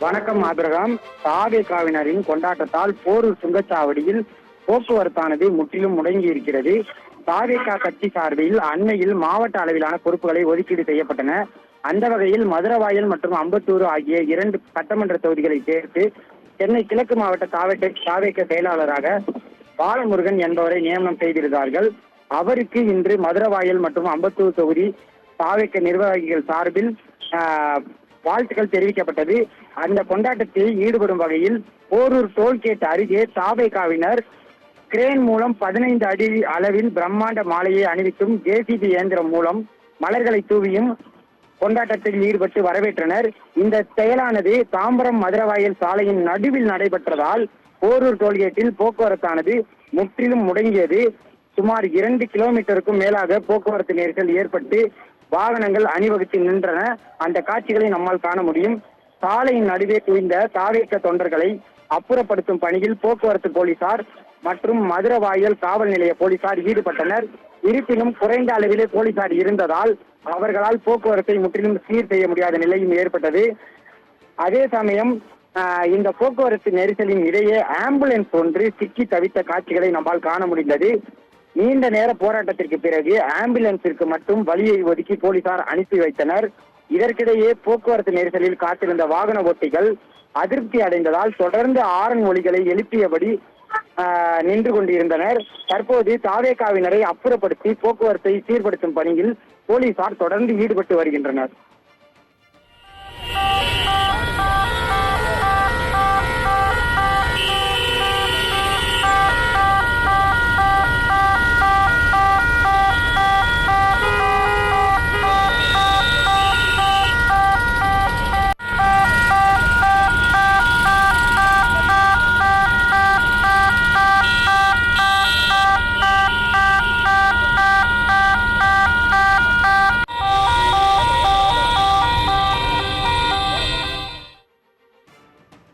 வணக்கம் ஆபிரகாம். தாவேகாவினரின் கொண்டாட்டத்தால் போரூர் சுங்கச்சாவடியில் போக்குவரத்தானது முற்றிலும் முடங்கி இருக்கிறது. தாவேகா கட்சி சார்பில் அண்மையில் மாவட்ட அளவிலான பொறுப்புகளை ஒதுக்கீடு செய்யப்பட்டன. அந்த வகையில் மதுரவாயல் மற்றும் அம்பத்தூர் ஆகிய 2 சட்டமன்ற தொகுதிகளை சேர்த்து சென்னை கிழக்கு மாவட்ட தாவேக செயலாளராக பாலமுருகன் என்பவரை நியமனம் செய்திருந்தார்கள். அவருக்கு இன்று மதுரவாயல் மற்றும் அம்பத்தூர் தொகுதி தாவேக நிர்வாகிகள் சார்பில் வாழ்த்துக்கள் தெரிவிக்கப்பட்டது. அந்த கொண்டாட்டத்தில் ஈடுபடும் வகையில் போரூர் டோல்கேட் அருகே தாவேகாவினர் கிரேன் மூலம் 15 அடி அளவில் பிரம்மாண்ட மாலையை அணிவித்தும் ஜேசிபி இயந்திரம் மூலம் மலர்களை தூவியும் கொண்டாட்டத்தில் ஈடுபட்டு வரவேற்றனர். இந்த செயலானது தாம்பரம் மதுரவாயல் சாலையின் நடுவில் நடைபெற்றதால் போரூர் டோல்கேட்டில் போக்குவரத்தானது முற்றிலும் முடங்கியது. சுமார் 2 கிலோமீட்டருக்கும் மேலாக போக்குவரத்து நெரிசல் ஏற்பட்டு வாகனங்கள் அணிவகுத்து நின்றன. அந்த காட்சிகளை நம்மால் காண முடியும். சாலையின் நடுவே குவிந்த தாவேக தொண்டர்களை அப்புறப்படுத்தும் பணியில் போக்குவரத்து போலீசார் மற்றும் மதுரவாயல் காவல் நிலைய போலீசார் ஈடுபட்டனர். இருப்பினும் குறைந்த அளவிலே போலீசார் இருந்ததால் அவர்களால் போக்குவரத்தை முற்றிலும் சீர் செய்ய முடியாத நிலையும் ஏற்பட்டது. அதே சமயம் இந்த போக்குவரத்து நெரிசலின் இடையே ஆம்புலன்ஸ் ஒன்று சிக்கி தவித்த காட்சிகளை நம்மால் காண முடிந்தது. நீண்ட நேர போராட்டத்திற்கு பிறகு ஆம்புலன்ஸிற்கு மட்டும் வழியை ஒதுக்கி போலீசார் அனுப்பி வைத்தனர். இதற்கிடையே போக்குவரத்து நெரிசலில் காத்திருந்த வாகன ஓட்டிகள் அதிருப்தி அடைந்ததால் தொடர்ந்து ஆரன் ஒலிகளை எழுப்பியபடி நின்று கொண்டிருந்தனர். தற்போது தாவேகாவினரை அப்புறப்படுத்தி போக்குவரத்தை சீர்படுத்தும் பணியில் போலீசார் தொடர்ந்து ஈடுபட்டு வருகின்றனர்.